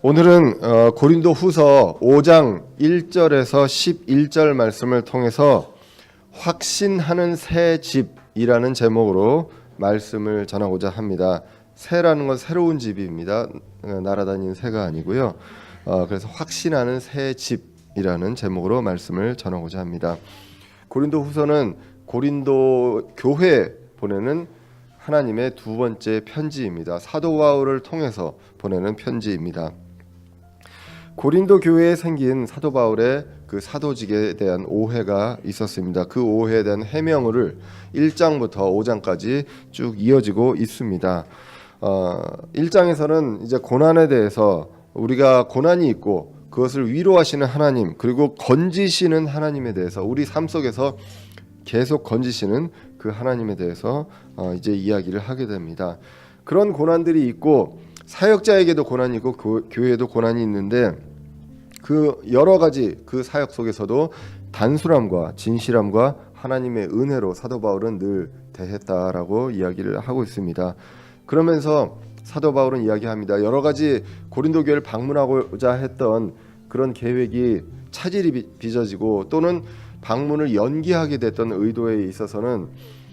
오늘은 고린도 후서 5장 1절에서 11절 말씀을 통해서 확신하는 새 집이라는 제목으로 말씀을 전하고자 합니다. 새라는 건 새로운 집입니다. 날아다니는 새가 아니고요. 그래서 확신하는 새 집이라는 제목으로 말씀을 전하고자 합니다. 고린도 후서는 고린도 교회에 보내는 하나님의 두 번째 편지입니다. 사도 바울을 통해서 보내는 편지입니다. 고린도 교회에 생긴 사도 바울의 그 사도직에 대한 오해가 있었습니다. 그 오해에 대한 해명을 1장부터 5장까지 쭉 이어지고 있습니다. 1장에서는 이제 고난에 대해서 우리가 고난이 있고 그것을 위로하시는 하나님, 그리고 건지시는 하나님에 대해서 우리 삶 속에서 계속 건지시는 그 하나님에 대해서 이제 이야기를 하게 됩니다. 그런 고난들이 있고 사역자에게도 고난이 있고 교회에도 고난이 있는데 그 여러 가지 그 사역 속에서도 단순함과 진실함과 하나님의 은혜로 사도 바울은 늘 대했다라고 이야기를 하고 있습니다. 그러면서 사도 바울은 이야기합니다. 여러 가지 고린도 교회를 방문하고자 했던 그런 계획이 차질이 빚어지고 또는 방문을 연기하게 됐던 의도에 있어서는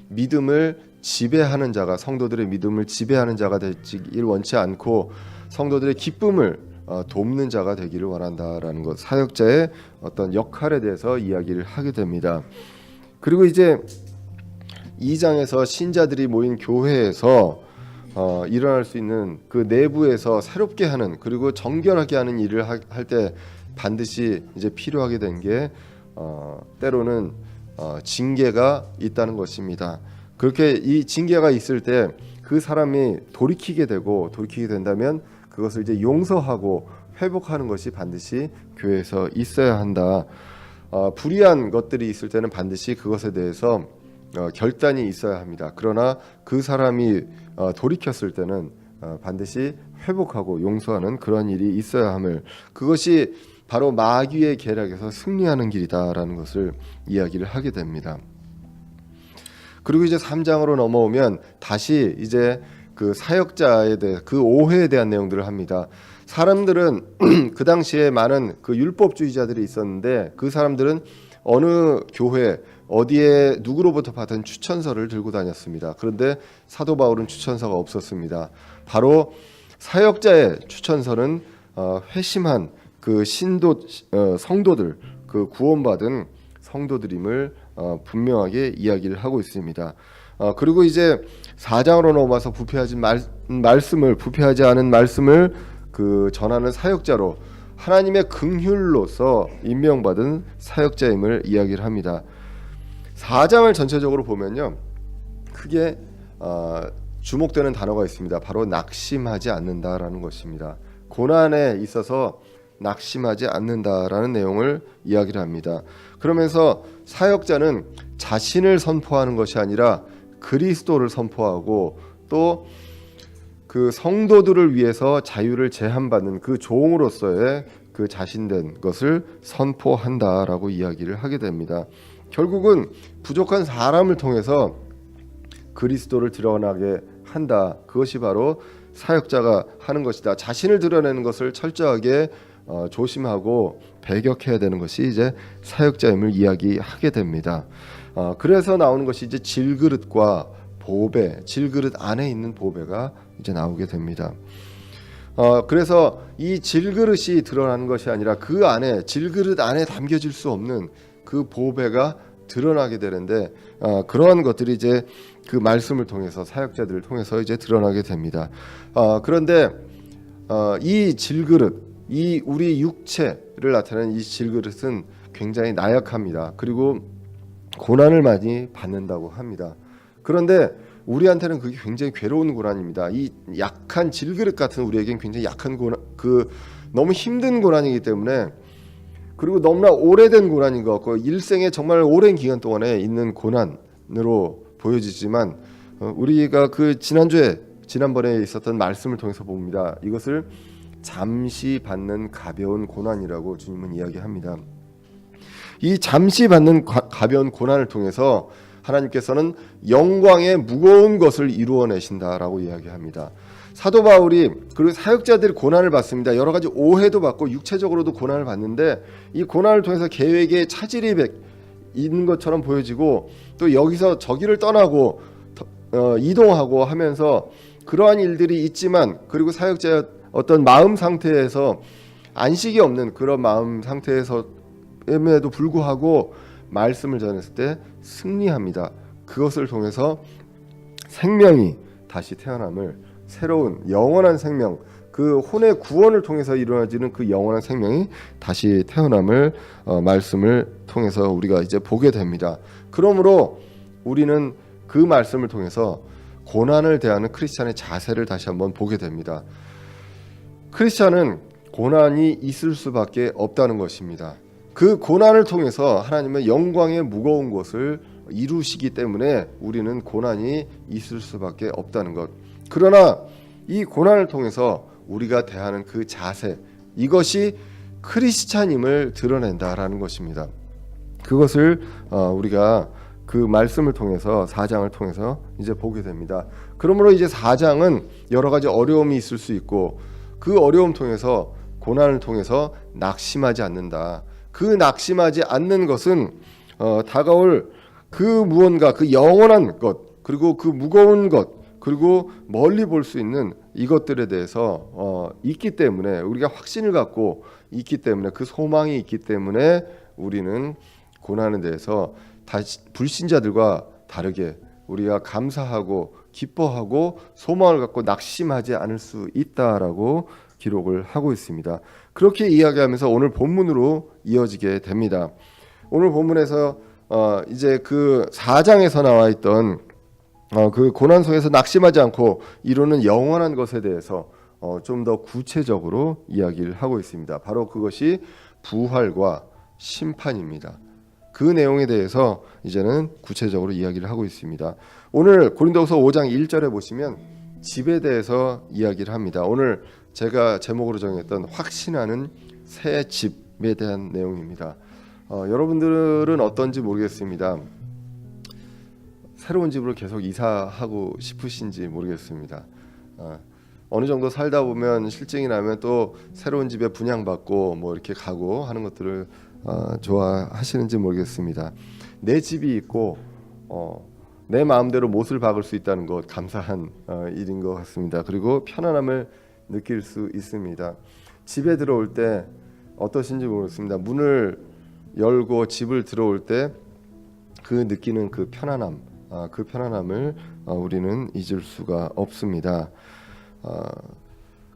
믿음을 지배하는 자가, 성도들의 믿음을 지배하는 자가 되길 원치 않고 성도들의 기쁨을 돕는 자가 되기를 원한다라는 것, 사역자의 어떤 역할에 대해서 이야기를 하게 됩니다. 그리고 이제 2장에서 신자들이 모인 교회에서 일어날 수 있는 그 내부에서 새롭게 하는, 그리고 정결하게 하는 일을 할 때 반드시 이제 필요하게 된 게 때로는 징계가 있다는 것입니다. 그렇게 이 징계가 있을 때 그 사람이 돌이키게 된다면 그것을 이제 용서하고 회복하는 것이 반드시 교회에서 있어야 한다. 불의한 것들이 있을 때는 반드시 그것에 대해서 결단이 있어야 합니다. 그러나 그 사람이 돌이켰을 때는 반드시 회복하고 용서하는 그런 일이 있어야 함을, 그것이 바로 마귀의 계략에서 승리하는 길이다라는 것을 이야기를 하게 됩니다. 그리고 이제 3장으로 넘어오면 다시 이제 그 사역자에 대해 그 오해에 대한 내용들을 합니다. 사람들은 그 당시에 많은 그 율법주의자들이 있었는데 그 사람들은 어느 교회 어디에 누구로부터 받은 추천서를 들고 다녔습니다. 그런데 사도 바울은 추천서가 없었습니다. 바로 사역자의 추천서는 회심한 그 성도들, 그 구원받은 성도들임을 분명하게 이야기를 하고 있습니다. 그리고 이제 4장으로 넘어와서 부패하지 않은 말씀을 그 전하는 사역자로 하나님의 긍휼로서 임명받은 사역자임을 이야기를 합니다. 4장을 전체적으로 보면요, 크게 주목되는 단어가 있습니다. 바로 낙심하지 않는다라는 것입니다. 고난에 있어서 낙심하지 않는다라는 내용을 이야기를 합니다. 그러면서 사역자는 자신을 선포하는 것이 아니라 그리스도를 선포하고 또 그 성도들을 위해서 자유를 제한받는 그 종으로서의 그 자신된 것을 선포한다라고 이야기를 하게 됩니다. 결국은 부족한 사람을 통해서 그리스도를 드러나게 한다. 그것이 바로 사역자가 하는 것이다. 자신을 드러내는 것을 철저하게 조심하고 배격해야 되는 것이 이제 사역자임을 이야기하게 됩니다. 그래서 나오는 것이 이제 질그릇과 보배, 질그릇 안에 있는 보배가 이제 나오게 됩니다. 그래서 이 질그릇이 드러나는 것이 아니라 그 안에, 질그릇 안에 담겨질 수 없는 그 보배가 드러나게 되는데 그러한 것들이 이제 그 말씀을 통해서, 사역자들을 통해서 이제 드러나게 됩니다. 그런데 이 질그릇, 이 우리 육체를 나타내는 이 질그릇은 굉장히 나약합니다. 그리고 고난을 많이 받는다고 합니다. 그런데 우리한테는 그게 굉장히 괴로운 고난입니다. 이 약한 질그릇 같은 우리에겐 굉장히 약한 고난, 너무 힘든 고난이기 때문에, 그리고 너무나 오래된 고난인 것 같고 일생에 정말 오랜 기간 동안에 있는 고난으로 보여지지만 우리가 그 지난번에 있었던 말씀을 통해서 봅니다. 이것을 잠시 받는 가벼운 고난이라고 주님은 이야기합니다. 이 잠시 받는 가벼운 고난을 통해서 하나님께서는 영광의 무거운 것을 이루어내신다라고 이야기합니다. 사도 바울이 그리고 사역자들이 고난을 받습니다. 여러 가지 오해도 받고 육체적으로도 고난을 받는데 이 고난을 통해서 계획에 차질이 있는 것처럼 보여지고 또 여기서 저기를 떠나고 이동하고 하면서 그러한 일들이 있지만 그리고 사역자의 어떤 마음 상태에서 안식이 없는 그런 마음 상태에서임에도 불구하고 말씀을 전했을 때 승리합니다. 그것을 통해서 생명이 다시 태어남을 새로운 영원한 생명 그 혼의 구원을 통해서 이루어지는 그 영원한 생명이 다시 태어남을 말씀을 통해서 우리가 이제 보게 됩니다. 그러므로 우리는 그 말씀을 통해서 고난을 대하는 크리스찬의 자세를 다시 한번 보게 됩니다. 크리스찬은 고난이 있을 수밖에 없다는 것입니다. 그 고난을 통해서 하나님은 영광의 무거운 것을 이루시기 때문에 우리는 고난이 있을 수밖에 없다는 것. 그러나 이 고난을 통해서 우리가 대하는 그 자세, 이것이 크리스찬임을 드러낸다라는 것입니다. 그것을 우리가 그 말씀을 통해서 4장을 통해서 이제 보게 됩니다. 그러므로 이제 4장은 여러 가지 어려움이 있을 수 있고 그 어려움 통해서 고난을 통해서 낙심하지 않는다. 그 낙심하지 않는 것은 다가올 그 무언가 그 영원한 것 그리고 그 무거운 것 그리고 멀리 볼 수 있는 이것들에 대해서 있기 때문에 우리가 확신을 갖고 있기 때문에 그 소망이 있기 때문에 우리는 고난에 대해서 다시 불신자들과 다르게 우리가 감사하고 기뻐하고 소망을 갖고 낙심하지 않을 수 있다라고 기록을 하고 있습니다. 그렇게 이야기하면서 오늘 본문으로 이어지게 됩니다. 오늘 본문에서 이제 그 4장에서 나와 있던 그 고난 속에서 낙심하지 않고 이루는 영원한 것에 대해서 좀 더 구체적으로 이야기를 하고 있습니다. 바로 그것이 부활과 심판입니다. 그 내용에 대해서 이제는 구체적으로 이야기를 하고 있습니다. 오늘 고린도후서 5장 1절에 보시면 집에 대해서 이야기를 합니다. 오늘 제가 제목으로 정했던 확신하는 새 집에 대한 내용입니다. 여러분들은 어떤지 모르겠습니다. 새로운 집으로 계속 이사하고 싶으신지 모르겠습니다. 어느 정도 살다 보면 실증이 나면 또 새로운 집에 분양받고 뭐 이렇게 가고 하는 것들을 좋아하시는지 모르겠습니다. 내 집이 있고 내 마음대로 못을 박을 수 있다는 것 감사한 일인 것 같습니다. 그리고 편안함을 느낄 수 있습니다. 집에 들어올 때 어떠신지 모르겠습니다. 문을 열고 집을 들어올 때 그 느끼는 그 편안함, 그 편안함을 우리는 잊을 수가 없습니다.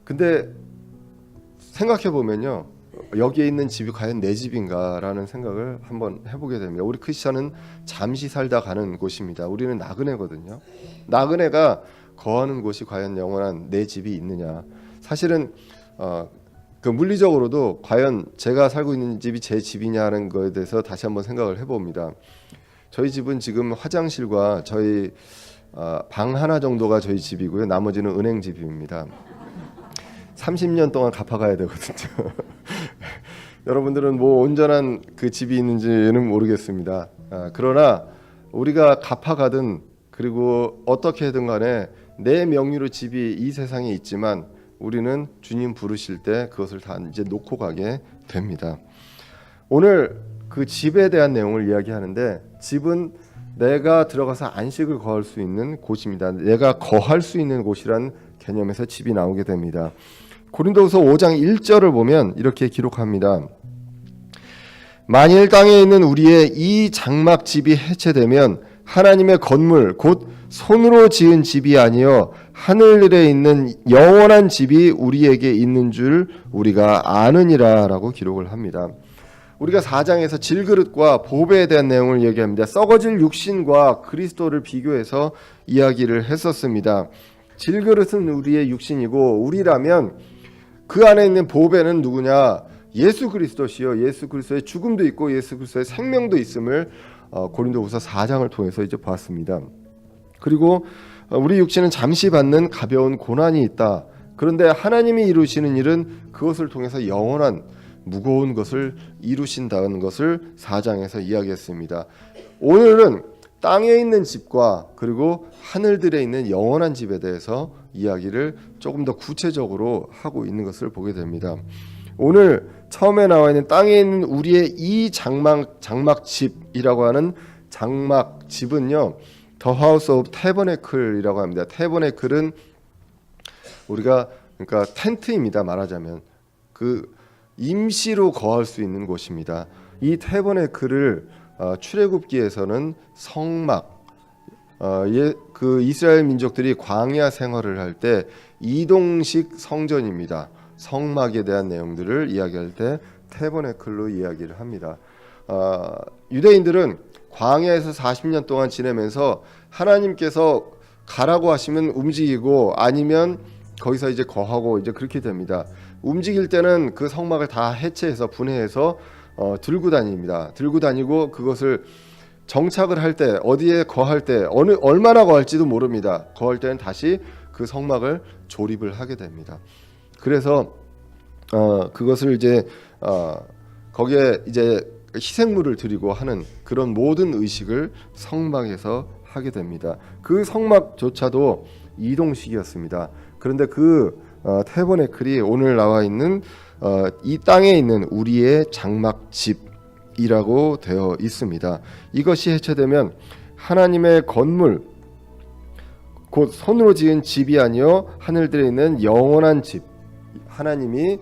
근데 생각해 보면요, 여기에 있는 집이 과연 내 집인가라는 생각을 한번 해보게 됩니다. 우리 크리스천은 잠시 살다 가는 곳입니다. 우리는 나그네거든요. 나그네가 거하는 곳이 과연 영원한 내 집이 있느냐? 사실은 그 물리적으로도 과연 제가 살고 있는 집이 제 집이냐는 거에 대해서 다시 한번 생각을 해봅니다. 저희 집은 지금 화장실과 저희 방 하나 정도가 저희 집이고요. 나머지는 은행 집입니다. 30년 동안 갚아가야 되거든요. 여러분들은 뭐 온전한 그 집이 있는지는 모르겠습니다. 그러나 우리가 갚아가든 그리고 어떻게든 간에 내 명의로 집이 이 세상에 있지만 우리는 주님 부르실 때 그것을 다 이제 놓고 가게 됩니다. 오늘 그 집에 대한 내용을 이야기하는데 집은 내가 들어가서 안식을 거할 수 있는 곳입니다. 내가 거할 수 있는 곳이란 개념에서 집이 나오게 됩니다. 고린도후서 5장 1절을 보면 이렇게 기록합니다. 만일 땅에 있는 우리의 이 장막 집이 해체되면 하나님의 건물 곧 손으로 지은 집이 아니요 하늘에 있는 영원한 집이 우리에게 있는 줄 우리가 아느니라라고 기록을 합니다. 우리가 4장에서 질그릇과 보배에 대한 내용을 얘기합니다. 썩어질 육신과 그리스도를 비교해서 이야기를 했었습니다. 질그릇은 우리의 육신이고 우리라면 그 안에 있는 보배는 누구냐? 예수 그리스도시요. 예수 그리스도의 죽음도 있고 예수 그리스도의 생명도 있음을 고린도후서 4장을 통해서 이제 봤습니다. 그리고 우리 육신은 잠시 받는 가벼운 고난이 있다. 그런데 하나님이 이루시는 일은 그것을 통해서 영원한 무거운 것을 이루신다는 것을 4장에서 이야기했습니다. 오늘은 땅에 있는 집과 그리고 하늘들에 있는 영원한 집에 대해서 이야기를 조금 더 구체적으로 하고 있는 것을 보게 됩니다. 오늘 처음에 나와 있는 땅에 있는 우리의 이 장막 집이라고 하는 장막 집은요, The House of Tabernacle이라고 합니다. 태버네클은 우리가 그러니까 텐트입니다. 말하자면 그 임시로 거할 수 있는 곳입니다. 이 태버네클을 출애굽기에서는 성막, 그 이스라엘 민족들이 광야 생활을 할 때 이동식 성전입니다. 성막에 대한 내용들을 이야기할 때 태버네클로 이야기를 합니다. 유대인들은 광야에서 40년 동안 지내면서 하나님께서 가라고 하시면 움직이고 아니면 거기서 이제 거하고 이제 그렇게 됩니다. 움직일 때는 그 성막을 다 해체해서 분해해서 들고 다닙니다. 들고 다니고 그것을 정착을 할 때 어디에 거할 때 얼마나 거할지도 모릅니다. 거할 때는 다시 그 성막을 조립을 하게 됩니다. 그래서 그것을 이제 거기에 이제 희생물을 드리고 하는 그런 모든 의식을 성막에서 하게 됩니다. 그 성막조차도 이동식이었습니다. 그런데 그 태버네클이 오늘 나와 있는 이 땅에 있는 우리의 장막집이라고 되어 있습니다. 이것이 해체되면 하나님의 건물, 곧 손으로 지은 집이 아니요 하늘들에 있는 영원한 집, 하나님이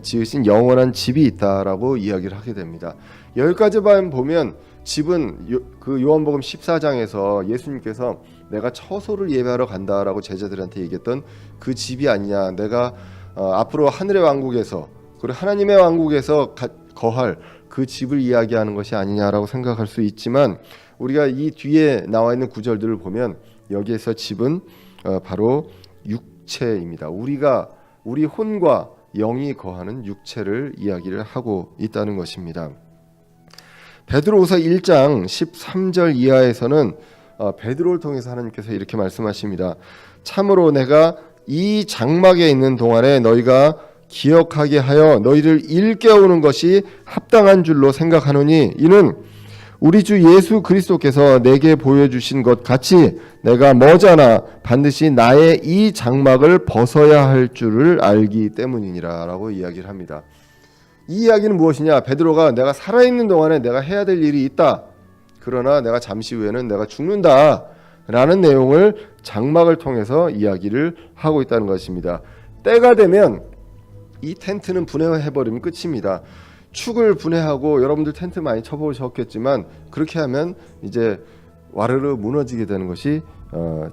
지으신 영원한 집이 있다라고 이야기를 하게 됩니다. 여기까지만 보면 집은 그 요한복음 14장에서 예수님께서 내가 처소를 예배하러 간다라고 제자들한테 얘기했던 그 집이 아니냐, 내가 앞으로 하늘의 왕국에서 그리고 하나님의 왕국에서 거할 그 집을 이야기하는 것이 아니냐라고 생각할 수 있지만, 우리가 이 뒤에 나와 있는 구절들을 보면 여기에서 집은 바로 육체입니다. 우리 혼과 영이 거하는 육체를 이야기를 하고 있다는 것입니다. 베드로후서 1장 13절 이하에서는 베드로를 통해서 하나님께서 이렇게 말씀하십니다. 참으로 내가 이 장막에 있는 동안에 너희가 기억하게 하여 너희를 일깨우는 것이 합당한 줄로 생각하노니, 이는 우리 주 예수 그리스도께서 내게 보여주신 것 같이 내가 머지않아 반드시 나의 이 장막을 벗어야 할 줄을 알기 때문이니라 라고 이야기를 합니다. 이 이야기는 무엇이냐? 베드로가 내가 살아있는 동안에 내가 해야 될 일이 있다, 그러나 내가 잠시 후에는 내가 죽는다 라는 내용을 장막을 통해서 이야기를 하고 있다는 것입니다. 때가 되면 이 텐트는 분해해버리면 끝입니다. 축을 분해하고, 여러분들 텐트 많이 쳐보셨겠지만 그렇게 하면 이제 와르르 무너지게 되는 것이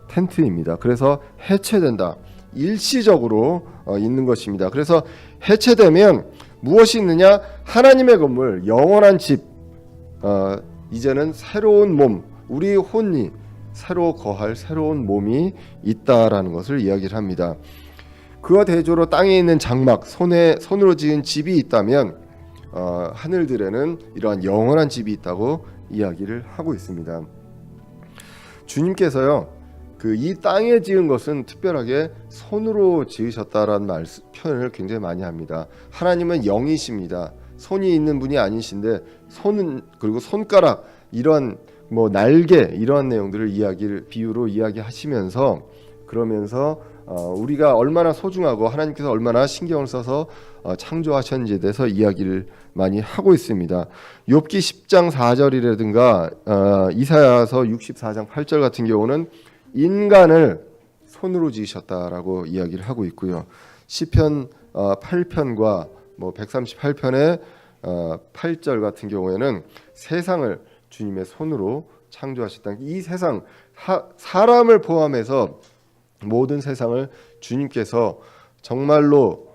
텐트입니다. 그래서 해체된다, 일시적으로 있는 것입니다. 그래서 해체되면 무엇이 있느냐? 하나님의 건물, 영원한 집, 이제는 새로운 몸, 우리 혼이 새로 거할 새로운 몸이 있다라는 것을 이야기를 합니다. 그와 대조로 땅에 있는 장막, 손으로 지은 집이 있다면 하늘들에는 이러한 영원한 집이 있다고 이야기를 하고 있습니다. 주님께서요, 이 땅에 지은 것은 특별하게 손으로 지으셨다라는 표현을 굉장히 많이 합니다. 하나님은 영이십니다. 손이 있는 분이 아니신데 손은, 그리고 손가락, 이런 날개, 이러한 내용들을 비유로 이야기하시면서, 그러면서 우리가 얼마나 소중하고 하나님께서 얼마나 신경을 써서 창조하셨는지에 대해서 이야기를 많이 하고 있습니다. 욥기 10장 4절이라든가 이사야서 64장 8절 같은 경우는 인간을 손으로 지으셨다라고 이야기를 하고 있고요. 시편 8편과 138편의 8절 같은 경우에는 세상을 주님의 손으로 창조하셨다. 이 세상, 사람을 포함해서 모든 세상을 주님께서 정말로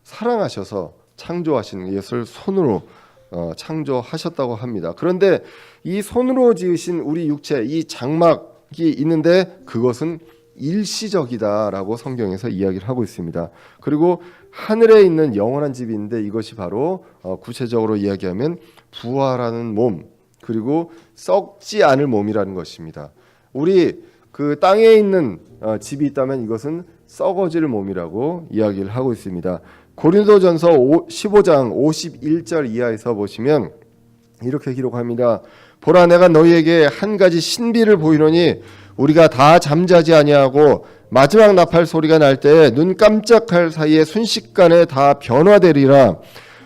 사랑하셔서 창조하신 것을 손으로 창조하셨다고 합니다. 그런데 이 손으로 지으신 우리 육체, 이 장막이 있는데 그것은 일시적이다라고 성경에서 이야기를 하고 있습니다. 그리고 하늘에 있는 영원한 집이 있는데 이것이 바로 구체적으로 이야기하면 부활하는 몸, 그리고 썩지 않을 몸이라는 것입니다. 우리 그 땅에 있는 집이 있다면 이것은 썩어질 몸이라고 이야기를 하고 있습니다. 고린도전서 15장 51절 이하에서 보시면 이렇게 기록합니다. 보라, 내가 너희에게 한 가지 신비를 보이노니 우리가 다 잠자지 아니하고 마지막 나팔 소리가 날 때에 눈 깜짝할 사이에 순식간에 다 변화되리라.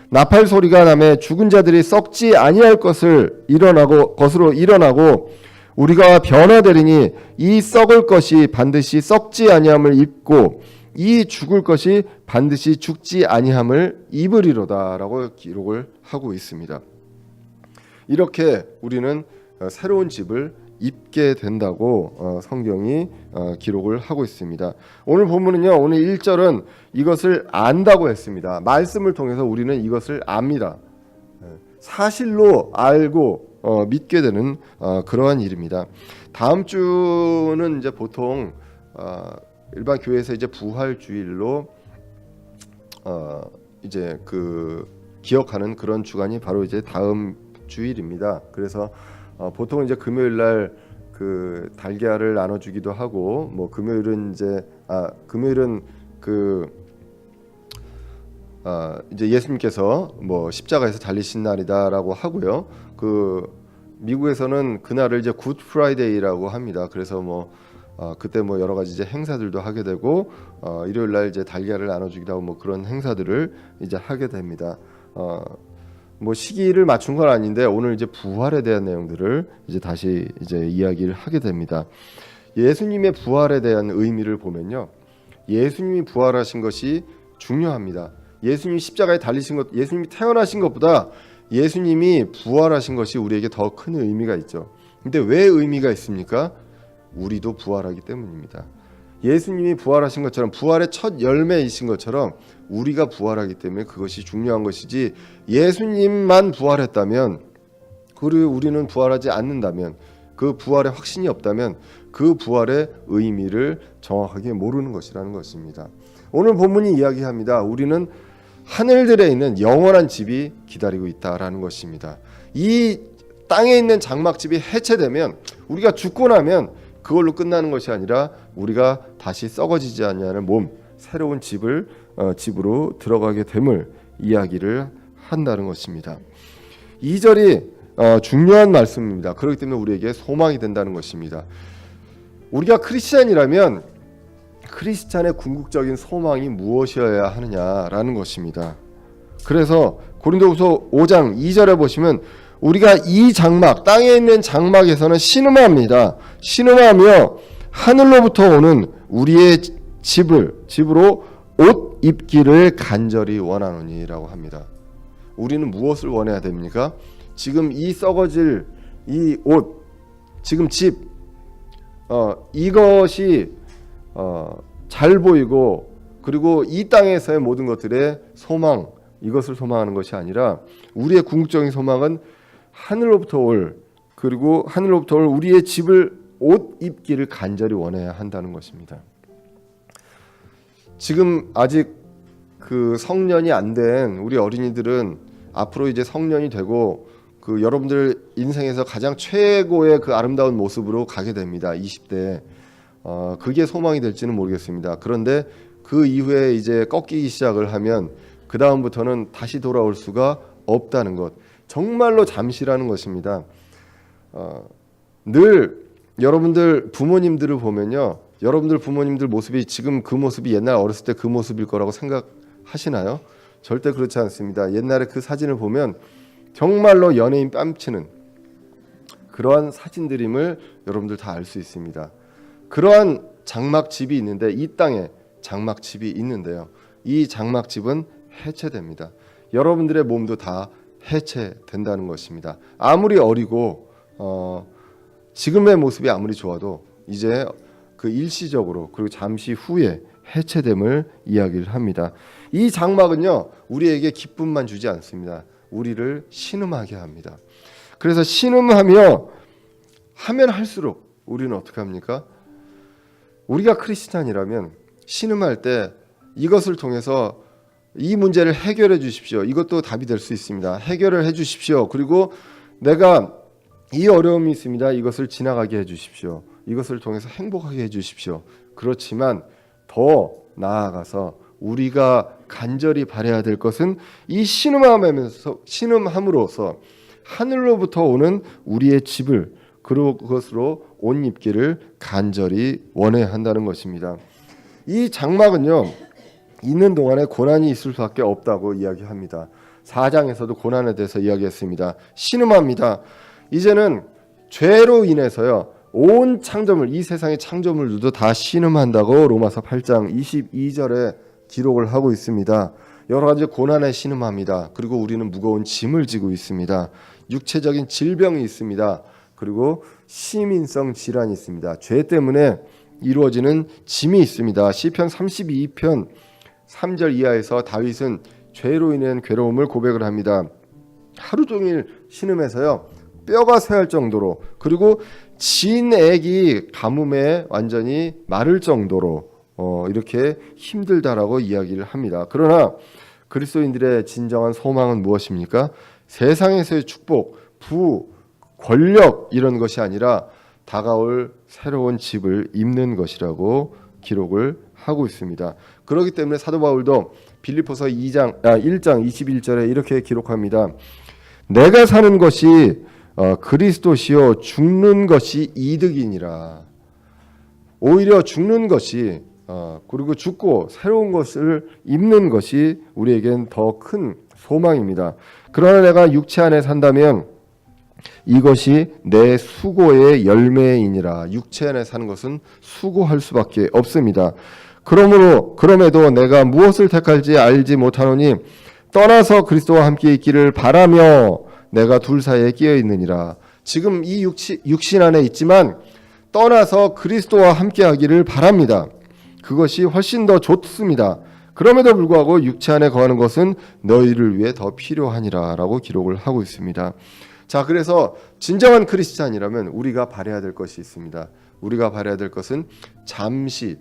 나팔 소리가 나매 죽은 자들이 썩지 아니할 것으로 일어나고 우리가 변화되리니 이 썩을 것이 반드시 썩지 아니함을 입고 이 죽을 것이 반드시 죽지 아니함을 입으리로다라고 기록을 하고 있습니다. 이렇게 우리는 새로운 집을 입게 된다고 성경이 기록을 하고 있습니다. 오늘 본문은요, 오늘 1절은 이것을 안다고 했습니다. 말씀을 통해서 우리는 이것을 압니다. 사실로 알고 믿게 되는 그러한 일입니다. 다음 주는 이제 보통 일반 교회에서 이제 부활주일로 이제 그 기억하는 그런 주간이 바로 이제 다음 주일입니다. 그래서 보통 이제 금요일 날 그 달걀을 나눠주기도 하고, 뭐 금요일은 이제 예수님께서 뭐 십자가에서 달리신 날이다라고 하고요. 그 미국에서는 그날을 이제 굿 프라이데이라고 합니다. 그래서 뭐 그때 뭐 여러 가지 이제 행사들도 하게 되고, 일요일 날 이제 달걀을 나눠주기도 하고 뭐 그런 행사들을 이제 하게 됩니다. 뭐 시기를 맞춘 건 아닌데 오늘 이제 부활에 대한 내용들을 이제 다시 이제 이야기를 하게 됩니다. 예수님의 부활에 대한 의미를 보면요, 예수님이 부활하신 것이 중요합니다. 예수님이 십자가에 달리신 것, 예수님이 태어나신 것보다 예수님이 부활하신 것이 우리에게 더 큰 의미가 있죠. 근데 왜 의미가 있습니까? 우리도 부활하기 때문입니다. 예수님이 부활하신 것처럼, 부활의 첫 열매이신 것처럼 우리가 부활하기 때문에 그것이 중요한 것이지, 예수님만 부활했다면, 그리고 우리는 부활하지 않는다면, 그 부활의 확신이 없다면 그 부활의 의미를 정확하게 모르는 것이라는 것입니다. 오늘 본문이 이야기합니다. 우리는 하늘들에 있는 영원한 집이 기다리고 있다라는 것입니다. 이 땅에 있는 장막집이 해체되면, 우리가 죽고 나면 그걸로 끝나는 것이 아니라 우리가 다시 썩어지지 않냐는 몸, 새로운 집으로 들어가게 됨을 이야기를 한다는 것입니다. 2절이 중요한 말씀입니다. 그렇기 때문에 우리에게 소망이 된다는 것입니다. 우리가 크리스찬이라면 크리스찬의 궁극적인 소망이 무엇이어야 하느냐라는 것입니다. 그래서 고린도후서 5장 2절에 보시면 우리가 이 장막, 땅에 있는 장막에서는 신음합니다. 신음하며 하늘로부터 오는 우리의 집으로 옷 입기를 간절히 원하노니라고 합니다. 우리는 무엇을 원해야 됩니까? 지금 이 썩어질 이 옷, 지금 집, 이것이 잘 보이고, 그리고 이 땅에서의 모든 것들의 소망, 이것을 소망하는 것이 아니라 우리의 궁극적인 소망은 하늘로부터 올 우리의 집을 옷 입기를 간절히 원해야 한다는 것입니다. 지금 아직 그 성년이 안 된 우리 어린이들은 앞으로 이제 성년이 되고 그 여러분들 인생에서 가장 최고의 그 아름다운 모습으로 가게 됩니다. 20대. 그게 소망이 될지는 모르겠습니다. 그런데 그 이후에 이제 꺾이기 시작을 하면 그 다음부터는 다시 돌아올 수가 없다는 것. 정말로 잠시라는 것입니다. 늘 여러분들 부모님들을 보면요, 여러분들 부모님들 모습이 지금 그 모습이 옛날 어렸을 때 그 모습일 거라고 생각하시나요? 절대 그렇지 않습니다. 옛날에 그 사진을 보면 정말로 연예인 뺨치는 그러한 사진들임을 여러분들 다 알 수 있습니다. 그러한 장막집이 있는데, 이 땅에 장막집이 있는데요, 이 장막집은 해체됩니다. 여러분들의 몸도 다 해체된다는 것입니다. 아무리 어리고 지금의 모습이 아무리 좋아도 이제 그 일시적으로, 그리고 잠시 후에 해체됨을 이야기를 합니다. 이 장막은요, 우리에게 기쁨만 주지 않습니다. 우리를 신음하게 합니다. 그래서 신음하며 하면 할수록 우리는 어떻게 합니까? 우리가 크리스찬이라면 신음할 때 이것을 통해서 이 문제를 해결해 주십시오. 이것도 답이 될 수 있습니다. 해결을 해 주십시오. 그리고 내가 이 어려움이 있습니다. 이것을 지나가게 해 주십시오. 이것을 통해서 행복하게 해 주십시오. 그렇지만 더 나아가서 우리가 간절히 바라야 될 것은 이 신음함으로써 하늘로부터 오는 우리의 집을 그리고 그것으로 옷 입기를 간절히 원해야 한다는 것입니다. 이 장막은요, 있는 동안에 고난이 있을 수밖에 없다고 이야기합니다. 4장에서도 고난에 대해서 이야기했습니다. 신음합니다. 이제는 죄로 인해서요, 온 창조물, 이 세상의 창조물들도 다 신음한다고 로마서 8장 22절에 기록을 하고 있습니다. 여러 가지 고난에 신음합니다. 그리고 우리는 무거운 짐을 지고 있습니다. 육체적인 질병이 있습니다. 그리고 시민성 질환이 있습니다. 죄 때문에 이루어지는 짐이 있습니다. 시편 32편 3절 이하에서 다윗은 죄로 인한 괴로움을 고백을 합니다. 하루 종일 신음해서요, 뼈가 쇠할 정도로, 그리고 진액이 가뭄에 완전히 마를 정도로 이렇게 힘들다라고 이야기를 합니다. 그러나 그리스도인들의 진정한 소망은 무엇입니까? 세상에서의 축복, 부, 권력 이런 것이 아니라 다가올 새로운 집을 입는 것이라고 기록을 하고 있습니다. 그렇기 때문에 사도 바울도 빌립보서 1장 21절에 이렇게 기록합니다. 내가 사는 것이 그리스도시요 죽는 것이 이득이니라. 오히려 죽는 것이 그리고 죽고 새로운 것을 입는 것이 우리에겐 더 큰 소망입니다. 그러나 내가 육체 안에 산다면 이것이 내 수고의 열매이니라. 육체 안에 사는 것은 수고할 수밖에 없습니다. 그럼에도 내가 무엇을 택할지 알지 못하노니 떠나서 그리스도와 함께 있기를 바라며 내가 둘 사이에 끼어 있느니라. 지금 이 육신 안에 있지만 떠나서 그리스도와 함께 하기를 바랍니다. 그것이 훨씬 더 좋습니다. 그럼에도 불구하고 육체 안에 거하는 것은 너희를 위해 더 필요하니라 라고 기록을 하고 있습니다. 자, 그래서 진정한 크리스찬이라면 우리가 바라야 될 것이 있습니다. 우리가 바라야 될 것은 잠시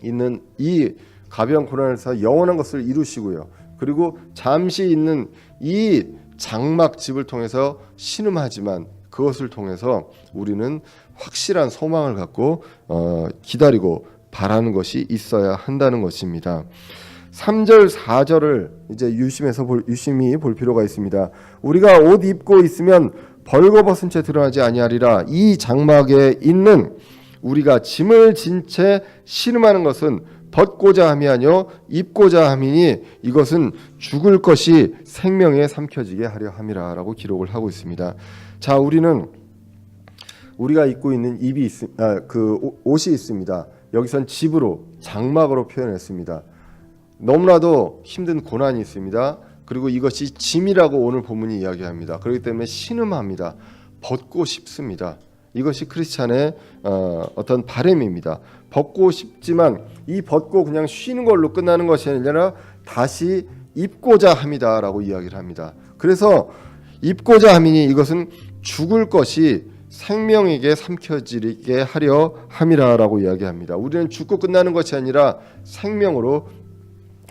있는 이 가벼운 고난에서 영원한 것을 이루시고요. 그리고 잠시 있는 이 장막집을 통해서 신음하지만 그것을 통해서 우리는 확실한 소망을 갖고 기다리고 바라는 것이 있어야 한다는 것입니다. 3절 4절을 이제 유심히 볼 필요가 있습니다. 우리가 옷 입고 있으면 벌거벗은 채 드러나지 아니하리라. 이 장막에 있는 우리가 짐을 진 채 신음하는 것은 벗고자 함이 아니요 입고자 함이니 이것은 죽을 것이 생명에 삼켜지게 하려 함이라라고 기록을 하고 있습니다. 자, 우리가 입고 있는 옷이 있습니다. 여기선 집으로 장막으로 표현했습니다. 너무나도 힘든 고난이 있습니다. 그리고 이것이 짐이라고 오늘 본문이 이야기합니다. 그렇기 때문에 신음합니다. 벗고 싶습니다. 이것이 크리스찬의 어떤 바람입니다. 벗고 싶지만 이 벗고 그냥 쉬는 걸로 끝나는 것이 아니라 다시 입고자 함이다라고 이야기를 합니다. 그래서 입고자 함이니 이것은 죽을 것이 생명에게 삼켜지게 하려 함이라라고 이야기합니다. 우리는 죽고 끝나는 것이 아니라 생명으로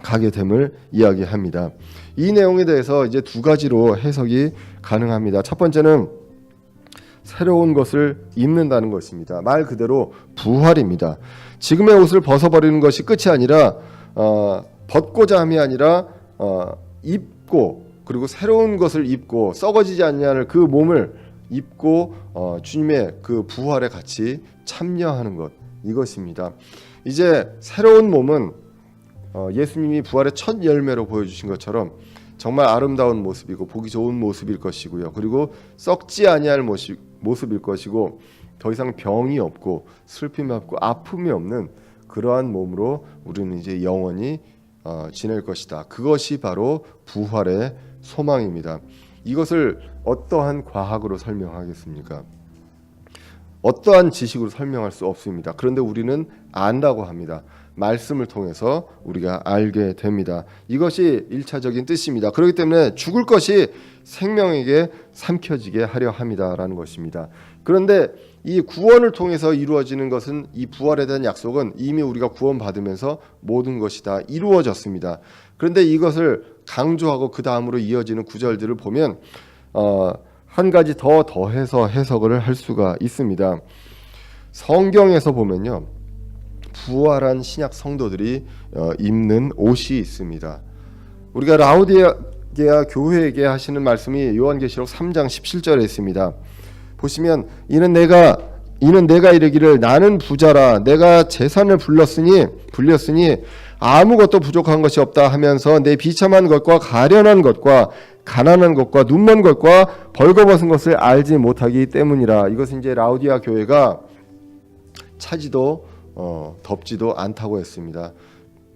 가게 됨을 이야기합니다. 이 내용에 대해서 이제 두 가지로 해석이 가능합니다. 첫 번째는 새로운 것을 입는다는 것입니다. 말 그대로 부활입니다. 지금의 옷을 벗어버리는 것이 끝이 아니라 벗고자 함이 아니라 입고 그리고 새로운 것을 입고 썩어지지 않냐는 그 몸을 입고 주님의 그 부활에 같이 참여하는 것, 이것입니다. 이제 새로운 몸은 예수님이 부활의 첫 열매로 보여주신 것처럼 정말 아름다운 모습이고 보기 좋은 모습일 것이고요. 그리고 썩지 아니할 모습일 것이고 더 이상 병이 없고 슬픔이 없고 아픔이 없는 그러한 몸으로 우리는 이제 영원히 지낼 것이다. 그것이 바로 부활의 소망입니다. 이것을 어떠한 과학으로 설명하겠습니까? 어떠한 지식으로 설명할 수 없습니다. 그런데 우리는 안다고 합니다. 말씀을 통해서 우리가 알게 됩니다. 이것이 1차적인 뜻입니다. 그렇기 때문에 죽을 것이 생명에게 삼켜지게 하려 함이다라는 것입니다. 그런데 이 구원을 통해서 이루어지는 것은 이 부활에 대한 약속은 이미 우리가 구원받으면서 모든 것이 다 이루어졌습니다. 그런데 이것을 강조하고 그 다음으로 이어지는 구절들을 보면 한 가지 더해서 해석을 할 수가 있습니다. 성경에서 보면요, 부활한 신약 성도들이 입는 옷이 있습니다. 우리가 교회에게 하시는 말씀이 요한계시록 3장 17절에 있습니다. 보시면 이는 내가 이르기를 나는 부자라 내가 재산을 불렸으니 아무것도 부족한 것이 없다 하면서 내 비참한 것과 가련한 것과 가난한 것과 눈먼 것과 벌거벗은 것을 알지 못하기 때문이라. 이것은 이제 라우디아 교회가 차지도 덥지도 않다고 했습니다.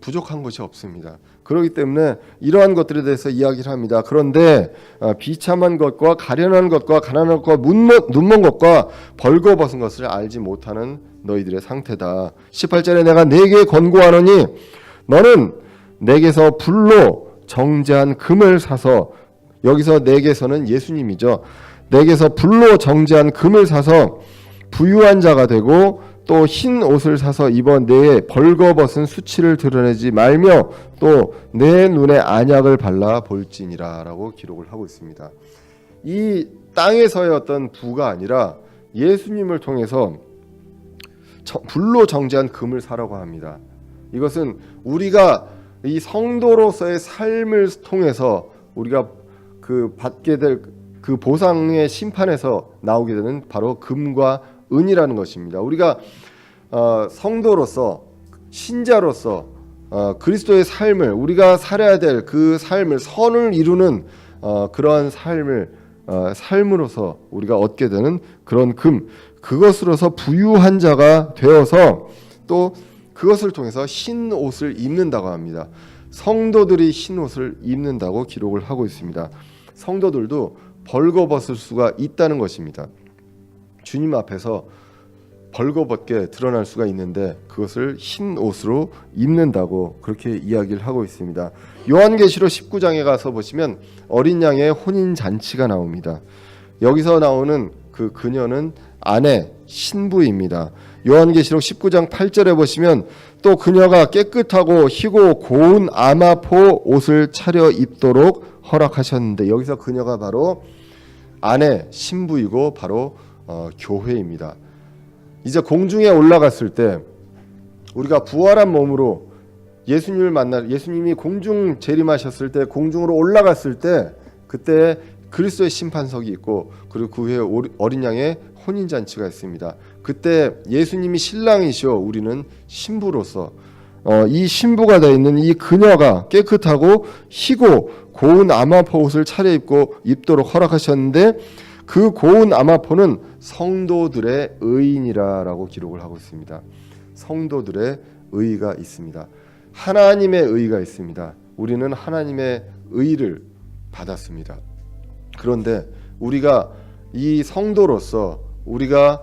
부족한 것이 없습니다. 그렇기 때문에 이러한 것들에 대해서 이야기를 합니다. 그런데 비참한 것과 가련한 것과 가난한 것과 눈먼 것과 벌거벗은 것을 알지 못하는 너희들의 상태다. 18절에 내가 네게 권고하노니 너는 내게서 불로 정제한 금을 사서, 여기서 내게서는 예수님이죠. 내게서 불로 정제한 금을 사서 부유한 자가 되고 또 흰 옷을 사서 입어 내 벌거벗은 수치를 드러내지 말며 또 내 눈에 안약을 발라 볼지니라 라고 기록을 하고 있습니다. 이 땅에서의 어떤 부가 아니라 예수님을 통해서 불로 정제한 금을 사라고 합니다. 이것은 우리가 이 성도로서의 삶을 통해서 우리가 그 받게 될 그 보상의 심판에서 나오게 되는 바로 금과 은이라는 것입니다. 우리가 성도로서 신자로서 그리스도의 삶을 우리가 살아야 될 그 삶을 선을 이루는 그러한 삶으로서 우리가 얻게 되는 그런 그것으로서 부유한 자가 되어서 또 그것을 통해서 흰 옷을 입는다고 합니다. 성도들이 흰 옷을 입는다고 기록을 하고 있습니다. 성도들도 벌거벗을 수가 있다는 것입니다. 주님 앞에서 벌거벗게 드러날 수가 있는데 그것을 흰 옷으로 입는다고 그렇게 이야기를 하고 있습니다. 요한계시록 19장에 가서 보시면 어린 양의 혼인 잔치가 나옵니다. 여기서 나오는 그 그녀는 아내 신부입니다. 요한계시록 19장 8절에 보시면 또 그녀가 깨끗하고 희고 고운 아마포 옷을 차려 입도록 허락하셨는데, 여기서 그녀가 바로 아내 신부이고 바로 교회입니다. 이제 공중에 올라갔을 때 우리가 부활한 몸으로 예수님이 공중 재림하셨을 때 공중으로 올라갔을 때 그때 그리스도의 심판석이 있고 그리고 그 후에 어린 양의 혼인잔치가 있습니다. 그때 예수님이 신랑이시오 우리는 신부로서 이 신부가 되어 있는 이 그녀가 깨끗하고 희고 고운 아마포 옷을 차려입고 입도록 허락하셨는데 그 고운 아마포는 성도들의 의인이라고 기록을 하고 있습니다. 성도들의 의가 있습니다. 하나님의 의가 있습니다. 우리는 하나님의 의를 받았습니다. 그런데 우리가 이 성도로서 우리가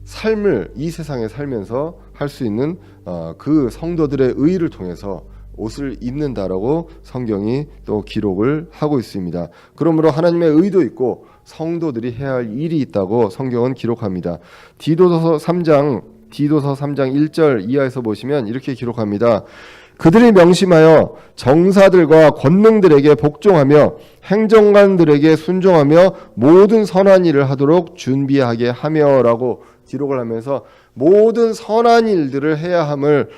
삶을 이 세상에 살면서 할 수 있는 그 성도들의 의를 통해서 옷을 입는다라고 성경이 또 기록을 하고 있습니다. 그러므로 하나님의 의도 있고 성도들이 해야 할 일이 있다고 성경은 기록합니다. 디도서 3장 1절 이하에서 보시면 이렇게 기록합니다. 그들이 명심하여 정사들과 권능들에게 복종하며 행정관들에게 순종하며 모든 선한 일을 하도록 준비하게 하며라고 기록을 하면서 모든 선한 일들을 해야 함을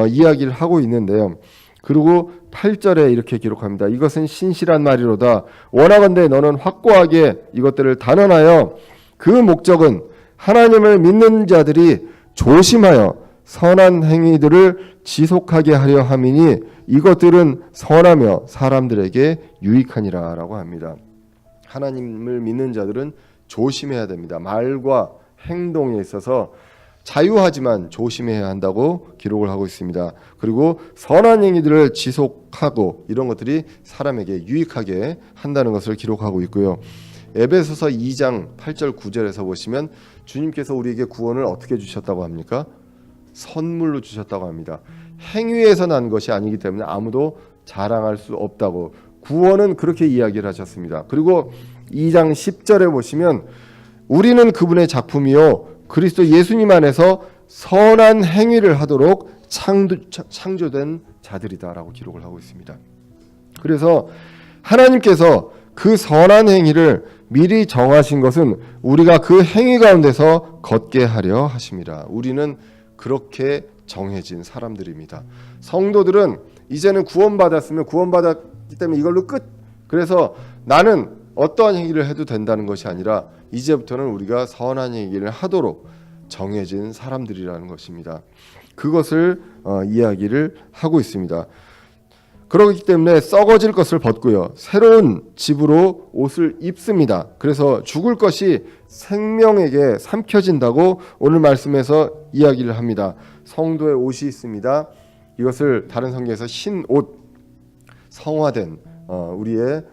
이야기를 하고 있는데요. 그리고 8절에 이렇게 기록합니다. 이것은 신실한 말이로다. 원하건대 너는 확고하게 이것들을 단언하여 그 목적은 하나님을 믿는 자들이 조심하여 선한 행위들을 지속하게 하려 함이니 이것들은 선하며 사람들에게 유익하니라 라고 합니다. 하나님을 믿는 자들은 조심해야 됩니다. 말과 행동에 있어서 자유하지만 조심해야 한다고 기록을 하고 있습니다. 그리고 선한 행위들을 지속하고 이런 것들이 사람에게 유익하게 한다는 것을 기록하고 있고요. 에베소서 2장 8절 9절에서 보시면 주님께서 우리에게 구원을 어떻게 주셨다고 합니까? 선물로 주셨다고 합니다. 행위에서 난 것이 아니기 때문에 아무도 자랑할 수 없다고 구원은 그렇게 이야기를 하셨습니다. 그리고 2장 10절에 보시면 우리는 그분의 작품이요 그리스도 예수님 안에서 선한 행위를 하도록 창조된 자들이다라고 기록을 하고 있습니다. 그래서 하나님께서 그 선한 행위를 미리 정하신 것은 우리가 그 행위 가운데서 걷게 하려 하심이라. 우리는 그렇게 정해진 사람들입니다. 성도들은 이제는 구원받았으면 때문에 이걸로 끝. 그래서 나는 어떠한 행위를 해도 된다는 것이 아니라 이제부터는 우리가 선한 행위를 하도록 정해진 사람들이라는 것입니다. 그것을 이야기를 하고 있습니다. 그렇기 때문에 썩어질 것을 벗고요, 새로운 집으로 옷을 입습니다. 그래서 죽을 것이 생명에게 삼켜진다고 오늘 말씀에서 이야기를 합니다. 성도의 옷이 있습니다. 이것을 다른 성경에서 흰 옷, 성화된 우리의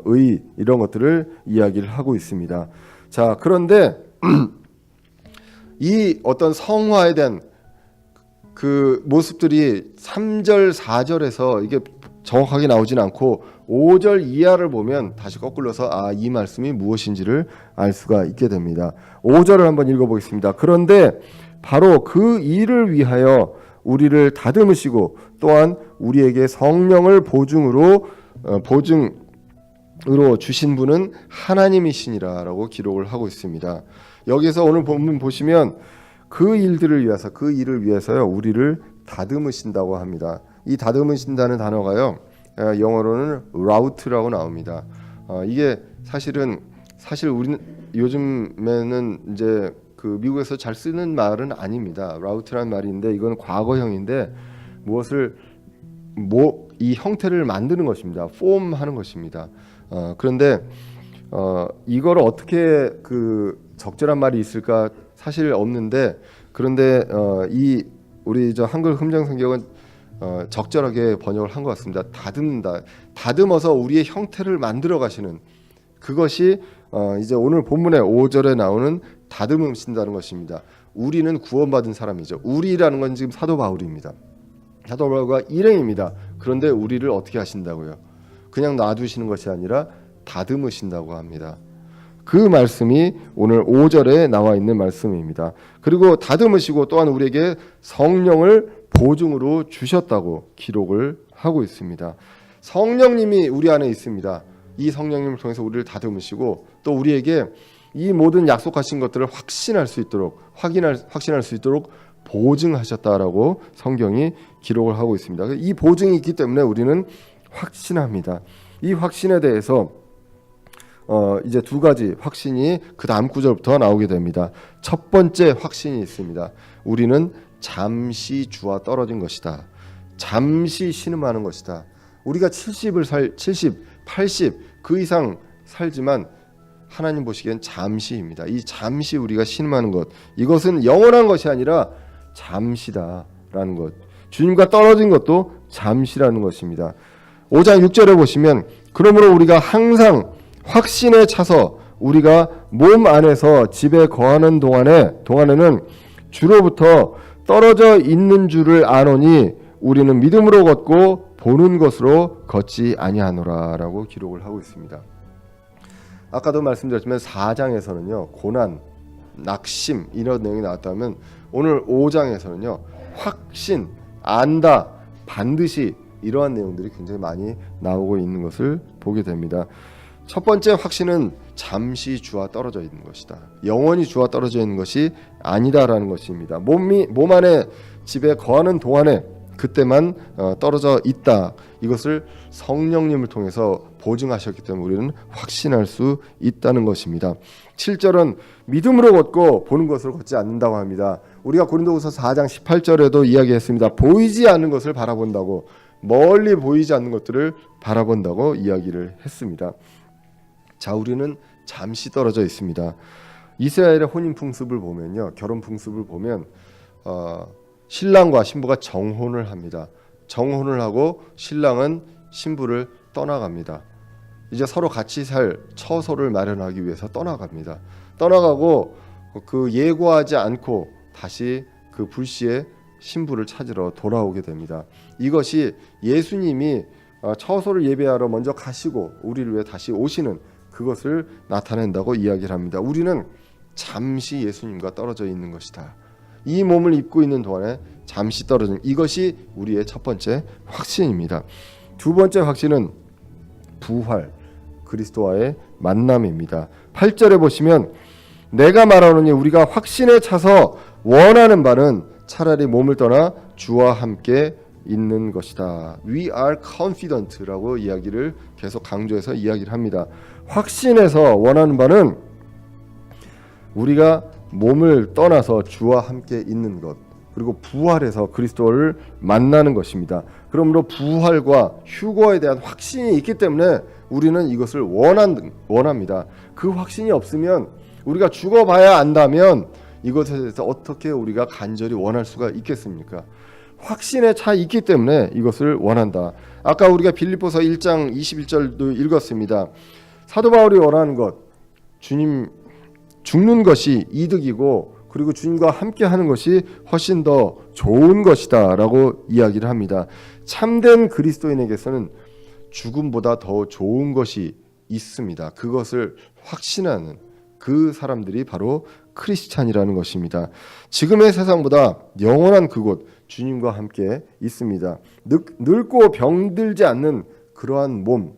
의, 이런 것들을 이야기를 하고 있습니다. 자, 그런데 이 어떤 성화에 대한 그 모습들이 3절 4절에서 이게 정확하게 나오진 않고 5절 이하를 보면 다시 거꾸로서 이 말씀이 무엇인지를 알 수가 있게 됩니다. 5절을 한번 읽어보겠습니다. 그런데 바로 그 일을 위하여 우리를 다듬으시고 또한 우리에게 성령을 보증으로 주신 분은 하나님이시니라라고 기록을 하고 있습니다. 여기서 오늘 본문 보시면 그 일을 위해서요, 우리를 다듬으신다고 합니다. 이 다듬으신다는 단어가요, 영어로는 route라고 나옵니다. 이게 사실 우리는 요즘에는 이제 그 미국에서 잘 쓰는 말은 아닙니다. route라는 말인데 이건 과거형인데 이 형태를 만드는 것입니다. 폼하는 것입니다. 그런데 이걸 어떻게 그 적절한 말이 있을까 사실 없는데, 그런데 우리 한글 흥정 성경은 적절하게 번역을 한 것 같습니다. 다듬는다, 다듬어서 우리의 형태를 만들어 가시는, 그것이 이제 오늘 본문의 5절에 나오는 다듬으신다는 것입니다. 우리는 구원받은 사람이죠. 우리라는 건 지금 사도 바울입니다. 사도 바울과 일행입니다. 그런데 우리를 어떻게 하신다고요? 그냥 놔두시는 것이 아니라 다듬으신다고 합니다. 그 말씀이 오늘 5절에 나와 있는 말씀입니다. 그리고 다듬으시고 또한 우리에게 성령을 보증으로 주셨다고 기록을 하고 있습니다. 성령님이 우리 안에 있습니다. 이 성령님을 통해서 우리를 다듬으시고 또 우리에게 이 모든 약속하신 것들을 확신할 수 있도록 보증하셨다라고 성경이 기록을 하고 있습니다. 이 보증이 있기 때문에 우리는 확신합니다. 이 확신에 대해서 이제 두 가지 확신이 그 다음 구절부터 나오게 됩니다. 첫 번째 확신이 있습니다. 우리는 잠시 주와 떨어진 것이다. 잠시 신음하는 것이다. 우리가 70, 80 그 이상 살지만 하나님 보시기엔 잠시입니다. 이 잠시 우리가 신음하는 것, 이것은 영원한 것이 아니라 잠시다라는 것. 주님과 떨어진 것도 잠시라는 것입니다. 5장 6절에 보시면 그러므로 우리가 항상 확신에 차서 우리가 몸 안에서 집에 거하는 동안에는 주로부터 떨어져 있는 줄을 아노니 우리는 믿음으로 걷고 보는 것으로 걷지 아니하노라라고 기록을 하고 있습니다. 아까도 말씀드렸지만 4장에서는요 고난, 낙심 이런 내용이 나왔다면 오늘 5장에서는요 확신, 안다, 반드시 이러한 내용들이 굉장히 많이 나오고 있는 것을 보게 됩니다. 첫 번째 확신은 잠시 주와 떨어져 있는 것이다. 영원히 주와 떨어져 있는 것이 아니다라는 것입니다. 몸 안에 집에 거하는 동안에 그때만 떨어져 있다. 이것을 성령님을 통해서 보증하셨기 때문에 우리는 확신할 수 있다는 것입니다. 7절은 믿음으로 걷고 보는 것으로 걷지 않는다고 합니다. 우리가 고린도후서 4장 18절에도 이야기했습니다. 보이지 않는 것을 바라본다고, 멀리 보이지 않는 것들을 바라본다고 이야기를 했습니다. 자, 우리는 잠시 떨어져 있습니다. 이스라엘의 혼인 풍습을 보면요, 결혼 풍습을 보면 신랑과 신부가 정혼을 합니다. 정혼을 하고 신랑은 신부를 떠나갑니다. 이제 서로 같이 살 처소를 마련하기 위해서 떠나갑니다. 떠나가고 그 예고하지 않고 다시 그 불시에 신부를 찾으러 돌아오게 됩니다. 이것이 예수님이 처소를 예배하러 먼저 가시고 우리를 위해 다시 오시는 그것을 나타낸다고 이야기를 합니다. 우리는 잠시 예수님과 떨어져 있는 것이다. 이 몸을 입고 있는 동안에 잠시 떨어진, 이것이 우리의 첫 번째 확신입니다. 두 번째 확신은 부활, 그리스도와의 만남입니다. 8절에 보시면 내가 말하노니 우리가 확신에 차서 원하는 바는 차라리 몸을 떠나 주와 함께 있는 것이다. We are confident라고 이야기를 계속 강조해서 이야기를 합니다. 확신해서 원하는 바는 우리가 몸을 떠나서 주와 함께 있는 것, 그리고 부활해서 그리스도를 만나는 것입니다. 그러므로 부활과 휴거에 대한 확신이 있기 때문에 우리는 이것을 원합니다. 그 확신이 없으면, 우리가 죽어봐야 안다면 이것에 대해서 어떻게 우리가 간절히 원할 수가 있겠습니까? 확신에 차 있기 때문에 이것을 원한다. 아까 우리가 빌립보서 1장 21절도 읽었습니다. 사도 바울이 원하는 것, 주님 죽는 것이 이득이고, 그리고 주님과 함께 하는 것이 훨씬 더 좋은 것이다 라고 이야기를 합니다. 참된 그리스도인에게서는 죽음보다 더 좋은 것이 있습니다. 그것을 확신하는 그 사람들이 바로 크리스찬이라는 것입니다. 지금의 세상보다 영원한 그곳, 주님과 함께 있습니다. 늙고 병들지 않는 그러한 몸,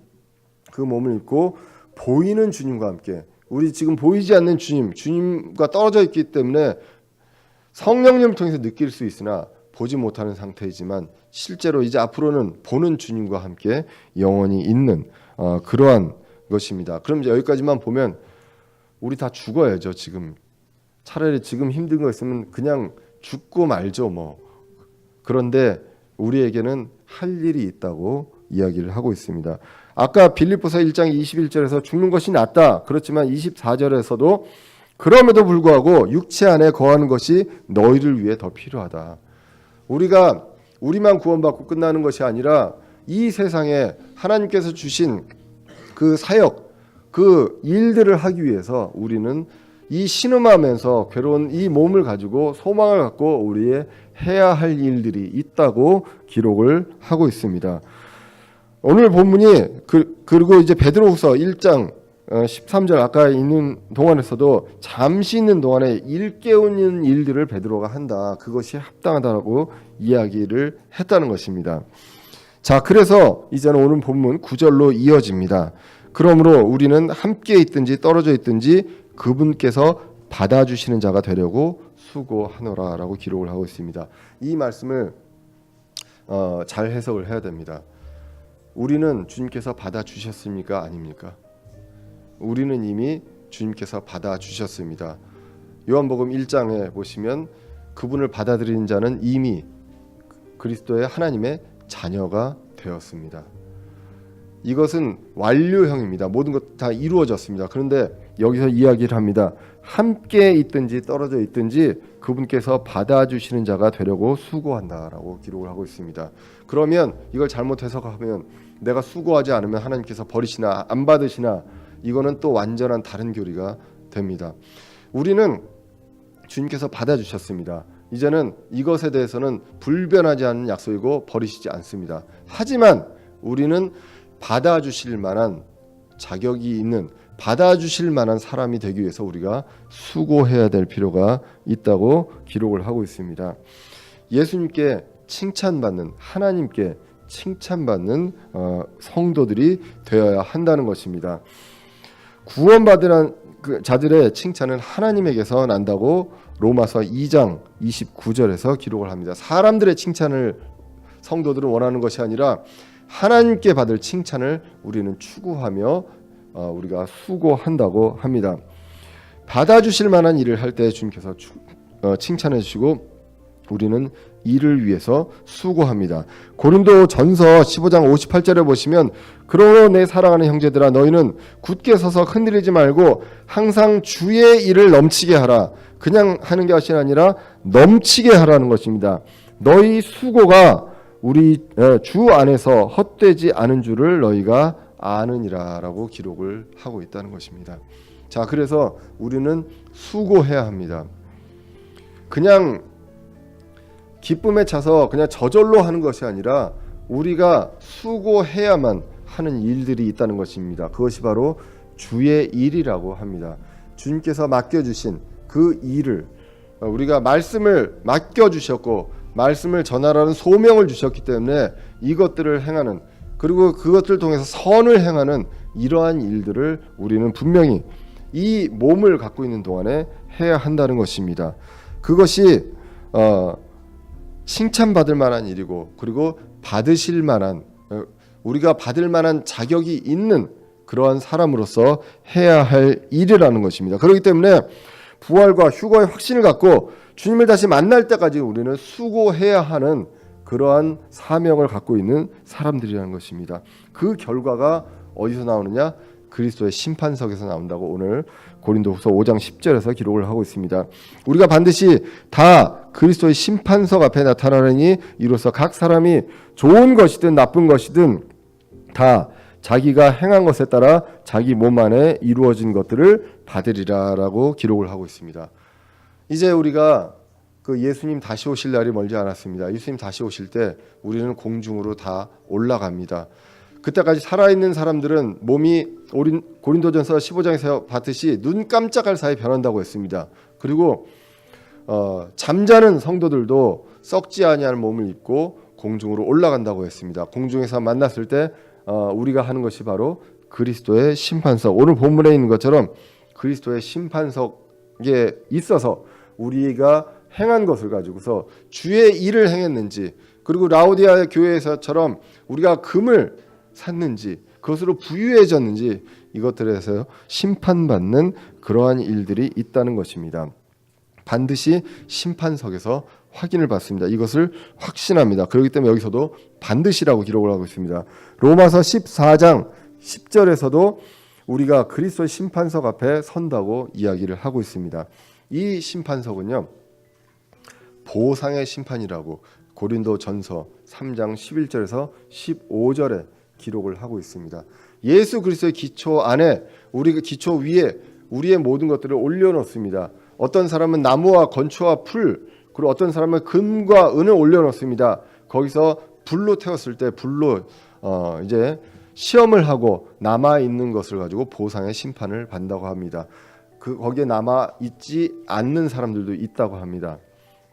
그 몸을 입고 보이는 주님과 함께, 우리 지금 보이지 않는 주님과 떨어져 있기 때문에 성령님을 통해서 느낄 수 있으나 보지 못하는 상태이지만 실제로 이제 앞으로는 보는 주님과 함께 영원히 있는 그러한 것입니다. 그럼 이제 여기까지만 보면 우리 다 죽어야죠. 지금 차라리 지금 힘든 거 있으면 그냥 죽고 말죠 뭐. 그런데 우리에게는 할 일이 있다고 이야기를 하고 있습니다. 아까 빌립보서 1장 21절에서 죽는 것이 낫다. 그렇지만 24절에서도 그럼에도 불구하고 육체 안에 거하는 것이 너희를 위해 더 필요하다. 우리만 구원받고 끝나는 것이 아니라 이 세상에 하나님께서 주신 그 사역, 그 일들을 하기 위해서 우리는 이 신음하면서 괴로운 이 몸을 가지고 소망을 갖고 우리의 해야 할 일들이 있다고 기록을 하고 있습니다. 오늘 본문이 그리고 이제 베드로후서 1장 13절 아까 있는 동안에서도 잠시 있는 동안에 일깨우는 일들을 베드로가 한다. 그것이 합당하다고 이야기를 했다는 것입니다. 자, 그래서 이제는 오늘 본문 9절로 이어집니다. 그러므로 우리는 함께 있든지 떨어져 있든지 그분께서 받아주시는 자가 되려고 수고하노라라고 기록을 하고 있습니다. 이 말씀을 잘 해석을 해야 됩니다. 우리는 주님께서 받아주셨습니까? 아닙니까? 우리는 이미 주님께서 받아주셨습니다. 요한복음 1장에 보시면 그분을 받아들이는 자는 이미 그리스도의 하나님의 자녀가 되었습니다. 이것은 완료형입니다. 모든 것 다 이루어졌습니다. 그런데 여기서 이야기를 합니다. 함께 있든지 떨어져 있든지 그분께서 받아주시는 자가 되려고 수고한다라고 기록을 하고 있습니다. 그러면 이걸 잘못 해석하면 내가 수고하지 않으면 하나님께서 버리시나 안 받으시나, 이거는 또 완전한 다른 교리가 됩니다. 우리는 주님께서 받아주셨습니다. 이제는 이것에 대해서는 불변하지 않는 약속이고 버리시지 않습니다. 하지만 우리는 받아주실 만한 자격이 있는, 받아주실 만한 사람이 되기 위해서 우리가 수고해야 될 필요가 있다고 기록을 하고 있습니다. 예수님께 칭찬받는, 하나님께 칭찬받는 성도들이 되어야 한다는 것입니다. 구원받은 자들의 칭찬은 하나님에게서 난다고 로마서 2장 29절에서 기록을 합니다. 사람들의 칭찬을 성도들은 원하는 것이 아니라 하나님께 받을 칭찬을 우리는 추구하며 우리가 수고한다고 합니다. 받아주실 만한 일을 할 때 주님께서 칭찬해 주시고 우리는 이를 위해서 수고합니다. 고린도 전서 15장 58절에 보시면 그러므로 내 사랑하는 형제들아 너희는 굳게 서서 흔들리지 말고 항상 주의 일을 넘치게 하라. 그냥 하는 것이 아니라 넘치게 하라는 것입니다. 너희 수고가 우리 주 안에서 헛되지 않은 줄을 너희가 아느니라라고 기록을 하고 있다는 것입니다. 자, 그래서 우리는 수고해야 합니다. 그냥 기쁨에 차서 그냥 저절로 하는 것이 아니라 우리가 수고해야만 하는 일들이 있다는 것입니다. 그것이 바로 주의 일이라고 합니다. 주님께서 맡겨주신 그 일을 우리가 말씀을 맡겨주셨고 말씀을 전하라는 소명을 주셨기 때문에 이것들을 행하는, 그리고 그것들을 통해서 선을 행하는 이러한 일들을 우리는 분명히 이 몸을 갖고 있는 동안에 해야 한다는 것입니다. 그것이 칭찬받을 만한 일이고, 그리고 받으실 만한, 우리가 받을 만한 자격이 있는 그러한 사람으로서 해야 할 일이라는 것입니다. 그렇기 때문에 부활과 휴거의 확신을 갖고 주님을 다시 만날 때까지 우리는 수고해야 하는 그러한 사명을 갖고 있는 사람들이라는 것입니다. 그 결과가 어디서 나오느냐? 그리스도의 심판석에서 나온다고 오늘 고린도후서 5장 10절에서 기록을 하고 있습니다. 우리가 반드시 다 그리스도의 심판석 앞에 나타나느니 이로써 각 사람이 좋은 것이든 나쁜 것이든 다 자기가 행한 것에 따라 자기 몸 안에 이루어진 것들을 받으리라라고 기록을 하고 있습니다. 이제 우리가 그 예수님 다시 오실 날이 멀지 않았습니다. 예수님 다시 오실 때 우리는 공중으로 다 올라갑니다. 그때까지 살아있는 사람들은 몸이 고린도전서 15장에서 봤듯이 눈 깜짝할 사이 변한다고 했습니다. 그리고 잠자는 성도들도 썩지 아니하는 몸을 입고 공중으로 올라간다고 했습니다. 공중에서 만났을 때 우리가 하는 것이 바로 그리스도의 심판석, 오늘 본문에 있는 것처럼 그리스도의 심판석에 있어서 우리가 행한 것을 가지고서 주의 일을 행했는지, 그리고 라오디아 교회에서처럼 우리가 금을 샀는지, 그것으로 부유해졌는지, 이것들에서 심판받는 그러한 일들이 있다는 것입니다. 반드시 심판석에서 확인을 받습니다. 이것을 확신합니다. 그렇기 때문에 여기서도 반드시라고 기록을 하고 있습니다. 로마서 14장 10절에서도 우리가 그리스도의 심판석 앞에 선다고 이야기를 하고 있습니다. 이 심판석은요, 보상의 심판이라고 고린도전서 3장 11절에서 15절에 기록을 하고 있습니다. 예수 그리스도의 기초 안에, 우리 기초 위에 우리의 모든 것들을 올려놓습니다. 어떤 사람은 나무와 건초와 풀, 그리고 어떤 사람은 금과 은을 올려놓습니다. 거기서 불로 태웠을 때 불로 이제 시험을 하고 남아 있는 것을 가지고 보상의 심판을 받는다고 합니다. 거기에 남아 있지 않는 사람들도 있다고 합니다.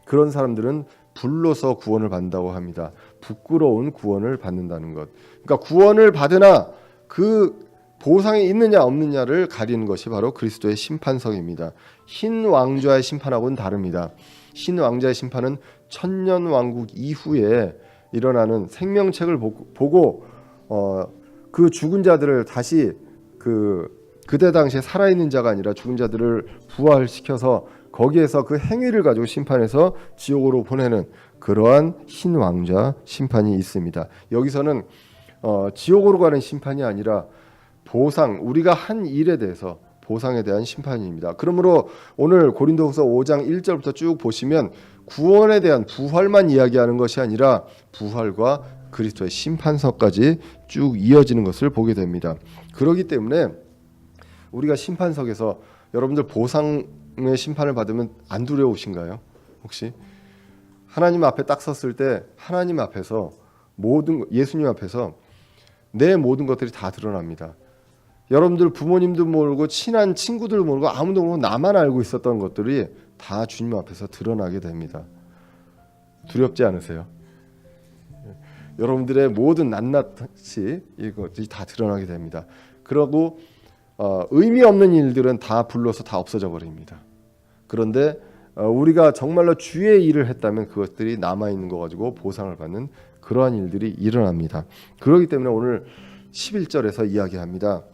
그런 사람들은 불로서 구원을 받는다고 합니다. 부끄러운 구원을 받는다는 것. 그러니까 구원을 받으나 그 보상이 있느냐 없느냐를 가리는 것이 바로 그리스도의 심판석입니다. 흰 왕좌의 심판하고는 다릅니다. 흰 왕좌의 심판은 천년 왕국 이후에 일어나는 생명책을 보고 그 죽은 자들을 다시 그때 당시에 살아있는 자가 아니라 죽은 자들을 부활시켜서 거기에서 그 행위를 가지고 심판해서 지옥으로 보내는 그러한 흰 왕좌 심판이 있습니다. 여기서는 지옥으로 가는 심판이 아니라 보상, 우리가 한 일에 대해서 보상에 대한 심판입니다. 그러므로 오늘 고린도후서 5장 1절부터 쭉 보시면 구원에 대한 부활만 이야기하는 것이 아니라 부활과 그리스도의 심판석까지 쭉 이어지는 것을 보게 됩니다. 그렇기 때문에 우리가 심판석에서 여러분들 보상의 심판을 받으면 안 두려우신가요? 혹시 하나님 앞에 딱 섰을 때 하나님 앞에서 예수님 앞에서 내 모든 것들이 다 드러납니다. 여러분들 부모님도 모르고 친한 친구들 모르고 아무도 모르고 나만 알고 있었던 것들이 다 주님 앞에서 드러나게 됩니다. 두렵지 않으세요? 여러분들의 모든 낱낱이 이것이 다 드러나게 됩니다. 그러고 의미 없는 일들은 다 불러서 다 없어져 버립니다. 그런데 우리가 정말로 주의 일을 했다면 그것들이 남아있는 거 가지고 보상을 받는 그러한 일들이 일어납니다. 그렇기 때문에 오늘 11절에서 이야기합니다.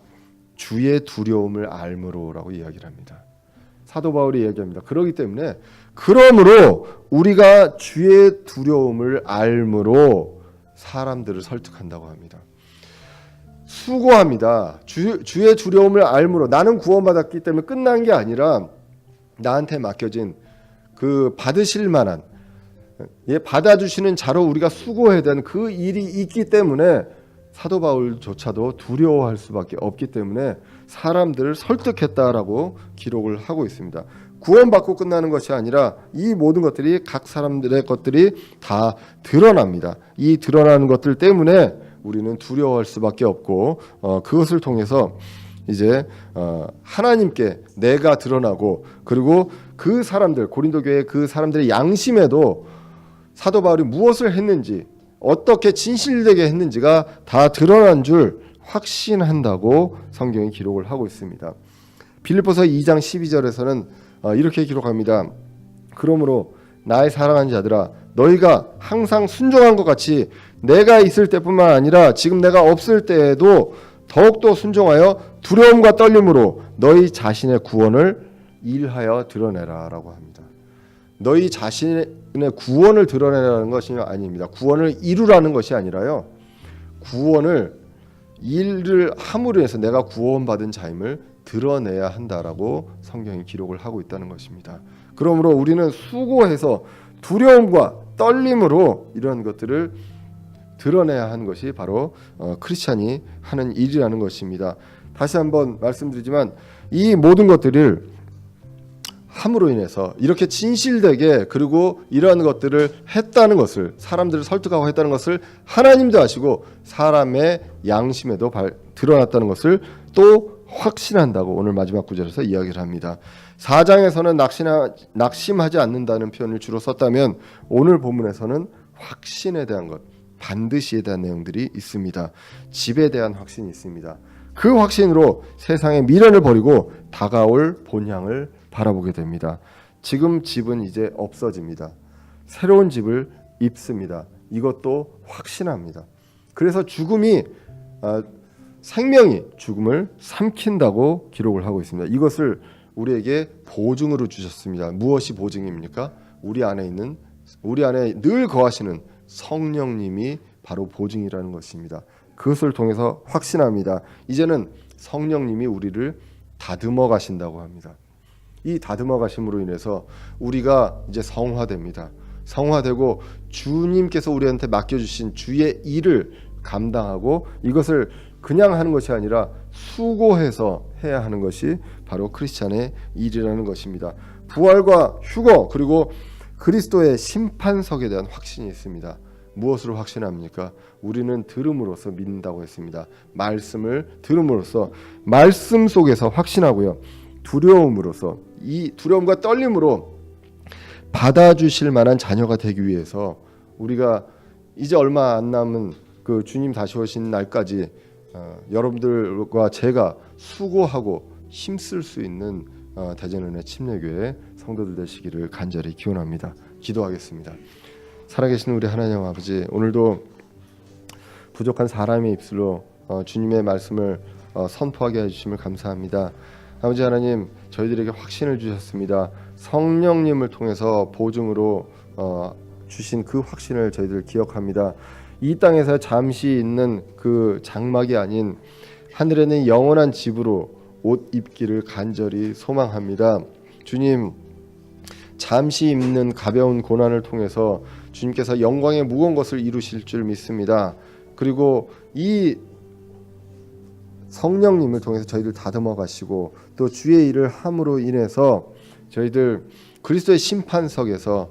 주의 두려움을 알므로라고 이야기를 합니다. 사도 바울이 이야기합니다. 그렇기 때문에 그러므로 우리가 주의 두려움을 알므로 사람들을 설득한다고 합니다. 수고합니다. 주의 두려움을 알므로 나는 구원받았기 때문에 끝난 게 아니라 나한테 맡겨진 그 받으실 만한 받아주시는 자로 우리가 수고해야 되는 그 일이 있기 때문에 사도 바울조차도 두려워할 수밖에 없기 때문에 사람들을 설득했다라고 기록을 하고 있습니다. 구원받고 끝나는 것이 아니라 이 모든 것들이 각 사람들의 것들이 다 드러납니다. 이 드러나는 것들 때문에 우리는 두려워할 수밖에 없고 그것을 통해서 이제 하나님께 내가 드러나고, 그리고 그 사람들, 고린도 교회 그 사람들의 양심에도 사도 바울이 무엇을 했는지, 어떻게 진실되게 했는지가 다 드러난 줄 확신한다고 성경이 기록을 하고 있습니다. 빌립보서 2장 12절에서는 이렇게 기록합니다. 그러므로 나의 사랑하는 자들아, 너희가 항상 순종한 것 같이 내가 있을 때뿐만 아니라 지금 내가 없을 때에도 더욱더 순종하여 두려움과 떨림으로 너희 자신의 구원을 일하여 드러내라라고 합니다. 너희 자신의 구원을 드러내라는 것이 아닙니다. 구원을 이루라는 것이 아니라요. 구원을 일을 함으로 해서 내가 구원받은 자임을 드러내야 한다라고 성경이 기록을 하고 있다는 것입니다. 그러므로 우리는 수고해서 두려움과 떨림으로 이런 것들을 드러내야 하는 것이 바로 크리스찬이 하는 일이라는 것입니다. 다시 한번 말씀드리지만 이 모든 것들을 함으로 인해서 이렇게 진실되게 그리고 이러한 것들을 했다는 것을 사람들을 설득하고 했다는 것을 하나님도 아시고 사람의 양심에도 드러났다는 것을 또 확신한다고 오늘 마지막 구절에서 이야기를 합니다. 4장에서는 낙심하지 않는다는 표현을 주로 썼다면 오늘 본문에서는 확신에 대한 것, 반드시에 대한 내용들이 있습니다. 집에 대한 확신이 있습니다. 그 확신으로 세상의 미련을 버리고 다가올 본향을 바라보게 됩니다. 지금 집은 이제 없어집니다. 새로운 집을 입습니다. 이것도 확신합니다. 그래서 생명이 죽음을 삼킨다고 기록을 하고 있습니다. 이것을 우리에게 보증으로 주셨습니다. 무엇이 보증입니까? 우리 안에 늘 거하시는 성령님이 바로 보증이라는 것입니다. 그것을 통해서 확신합니다. 이제는 성령님이 우리를 다듬어 가신다고 합니다. 이 다듬어 가심으로 인해서 우리가 이제 성화됩니다. 성화되고 주님께서 우리한테 맡겨주신 주의 일을 감당하고 이것을 그냥 하는 것이 아니라 수고해서 해야 하는 것이 바로 크리스찬의 일이라는 것입니다. 부활과 휴거 그리고 그리스도의 심판석에 대한 확신이 있습니다. 무엇으로 확신합니까? 우리는 들음으로써 믿는다고 했습니다. 말씀을 들음으로써 말씀 속에서 확신하고요. 두려움으로써 이 두려움과 떨림으로 받아주실 만한 자녀가 되기 위해서 우리가 이제 얼마 안 남은 그 주님 다시 오신 날까지 여러분들과 제가 수고하고 힘쓸 수 있는 대전은혜 침례교회 성도들 되시기를 간절히 기원합니다. 기도하겠습니다. 살아계신 우리 하나님 아버지, 오늘도 부족한 사람의 입술로 주님의 말씀을 선포하게 해주심을 감사합니다. 아버지 하나님, 저희들에게 확신을 주셨습니다. 성령님을 통해서 보증으로 주신 그 확신을 저희들 기억합니다. 이 땅에서 잠시 있는 그 장막이 아닌 하늘에는 영원한 집으로 옷 입기를 간절히 소망합니다. 주님, 잠시 입는 가벼운 고난을 통해서 주님께서 영광의 무거운 것을 이루실 줄 믿습니다. 그리고 이 성령님을 통해서 저희들 다듬어 가시고 또 주의 일을 함으로 인해서 저희들 그리스도의 심판석에서